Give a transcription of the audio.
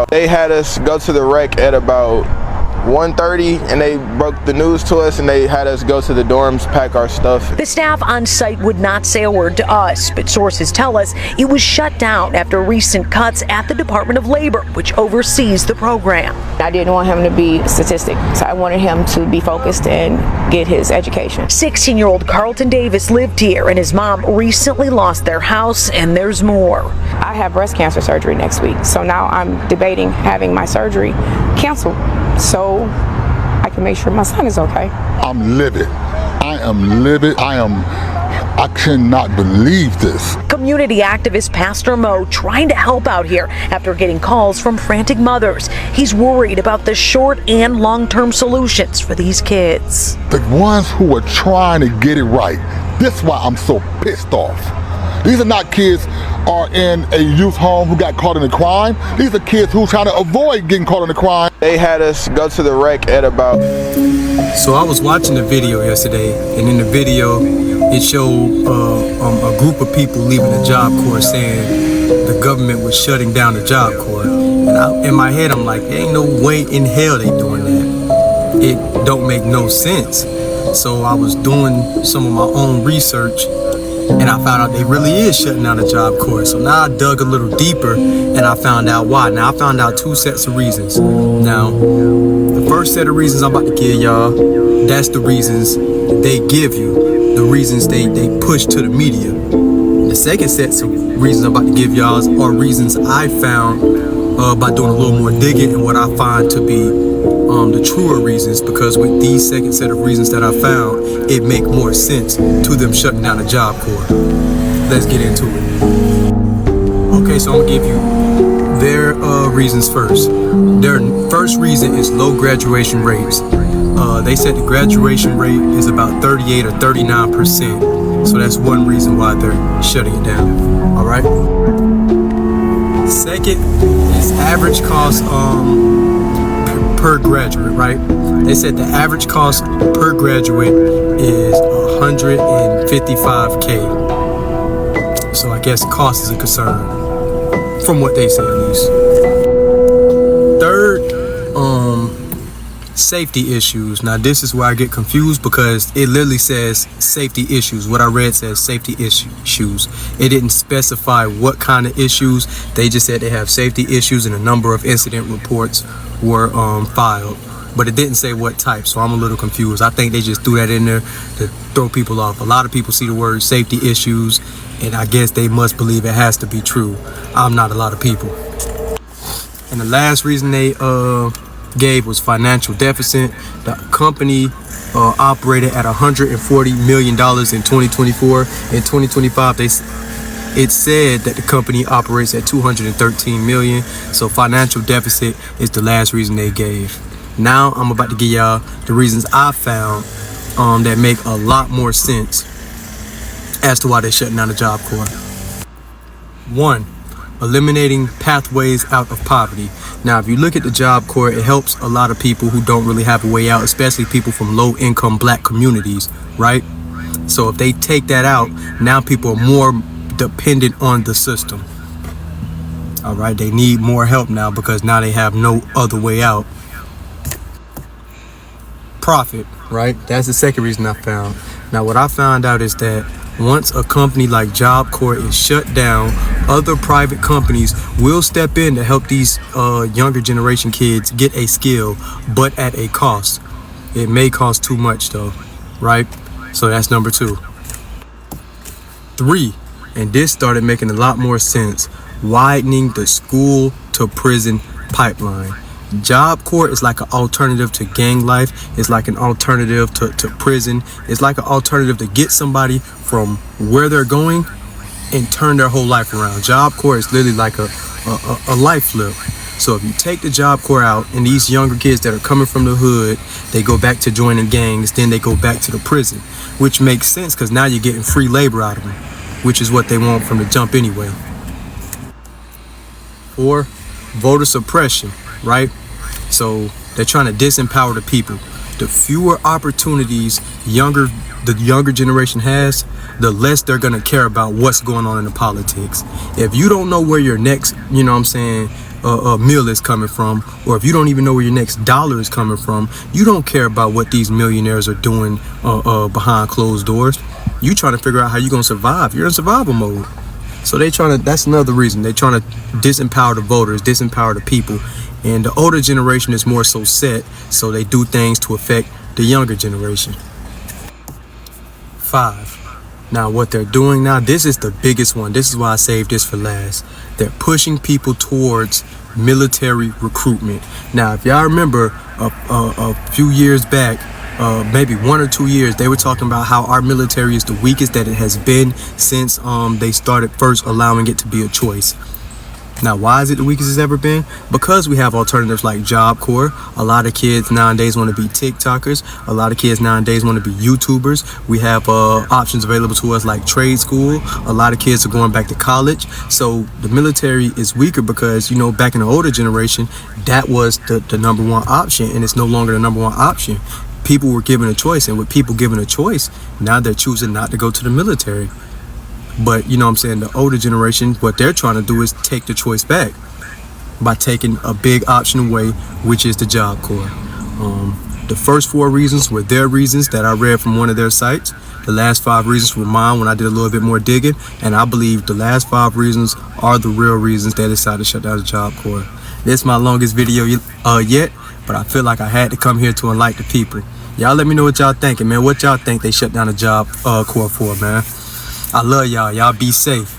They had us go to the wreck at about 1:30, and they broke the news to us, and they had us go to the dorms, pack our stuff. The staff on site would not say a word to us, but sources tell us it was shut down after recent cuts at the Department of Labor, which oversees the program. I didn't want him to be a statistic, so I wanted him to be focused and get his education. 16-year-old Carlton Davis lived here, and his mom recently lost their house, and there's more. I have breast cancer surgery next week, so now I'm debating having my surgery canceled so I can make sure my son is okay. I'm livid. I am livid. I cannot believe this. Community activist Pastor Mo trying to help out here after getting calls from frantic mothers. He's worried about the short and long-term solutions for these kids. The ones who are trying to get it right. This is why I'm so pissed off. These are not kids are in a youth home who got caught in a crime. These are kids who trying to avoid getting caught in a crime. They had us go to the wreck at about... So I was watching the video yesterday, and in the video, it showed a group of people leaving the Job Corps saying the government was shutting down the Job Corps. And in my head, I'm like, there ain't no way in hell they doing that. It don't make no sense. So I was doing some of my own research, and I found out they really is shutting down the Job Corps. So now I dug a little deeper, and I found out why. Now I found out two sets of reasons. Now, the first set of reasons I'm about to give y'all, that's the reasons they give you, the reasons they push to the media. The second set of reasons I'm about to give y'all are reasons I found by doing a little more digging, and what I find to be the truer reasons, because with these second set of reasons that I found, it make more sense to them shutting down the Job Corps. Let's get into it. Okay, so I'm gonna give you their reasons first. Their first reason is low graduation rates. They said the graduation rate is about 38 or 39%. So that's one reason why they're shutting it down. All right. Second is average cost per graduate, right? They said the average cost per graduate is $155K. So I guess cost is a concern, from what they say at least. Third, safety issues. Now this is where I get confused, because it literally says safety issues. What I read says safety issues. It didn't specify what kind of issues. They just said they have safety issues, and a number of incident reports were filed, but it didn't say what type, so I'm a little confused. I think they just threw that in there to throw people off. A lot of people see the word safety issues, and I guess they must believe it has to be true. I'm not a lot of people. And the last reason they gave was financial deficit. The company operated at $140 million in 2024. In 2025, it said that the company operates at $213 million. So financial deficit is the last reason they gave. Now I'm about to give y'all the reasons I found that make a lot more sense as to why they're shutting down the Job Corps. 1, eliminating pathways out of poverty. Now, if you look at the Job Corps, it helps a lot of people who don't really have a way out, especially people from low-income black communities, right? So if they take that out, now people are more dependent on the system. All right, they need more help now because now they have no other way out. Profit, right? That's the second reason I found. Now, what I found out is that once a company like Job Corps is shut down, other private companies will step in to help these younger generation kids get a skill, but at a cost. It may cost too much though, right? So that's number 2. 3, and this started making a lot more sense, widening the school to prison pipeline. Job Corps is like an alternative to gang life. It's like an alternative to prison. It's like an alternative to get somebody from where they're going and turn their whole life around. Job Corps is literally like a life flip. So if you take the Job Corps out and these younger kids that are coming from the hood, they go back to joining gangs, then they go back to the prison, which makes sense because now you're getting free labor out of them, which is what they want from the jump anyway. 4, voter suppression, right? So they're trying to disempower the people. The fewer opportunities the younger generation has, the less they're gonna care about what's going on in the politics. If you don't know where your next, meal is coming from, or if you don't even know where your next dollar is coming from, you don't care about what these millionaires are doing behind closed doors. You trying to figure out how you're gonna survive. You're in survival mode. So that's another reason. They're trying to disempower the voters, disempower the people. And the older generation is more so set, so they do things to affect the younger generation. 5. Now what they're doing now, this is the biggest one. This is why I saved this for last. They're pushing people towards military recruitment. Now, if y'all remember a few years back, maybe 1 or 2 years, they were talking about how our military is the weakest that it has been since they started first allowing it to be a choice. Now, why is it the weakest it's ever been? Because we have alternatives like Job Corps. A lot of kids nowadays want to be TikTokers. A lot of kids nowadays want to be YouTubers. We have options available to us like trade school. A lot of kids are going back to college. So the military is weaker because, back in the older generation, that was the number one option, and it's no longer the number one option. People were given a choice, and with people given a choice, now they're choosing not to go to the military. But the older generation, what they're trying to do is take the choice back by taking a big option away, which is the Job Corps. The first 4 reasons were their reasons that I read from one of their sites. The last 5 reasons were mine when I did a little bit more digging, and I believe the last 5 reasons are the real reasons they decided to shut down the Job Corps. This is my longest video yet, but I feel like I had to come here to enlighten the people. Y'all let me know what y'all thinking, man. What y'all think they shut down the Job Corps for, man? I love y'all. Y'all be safe.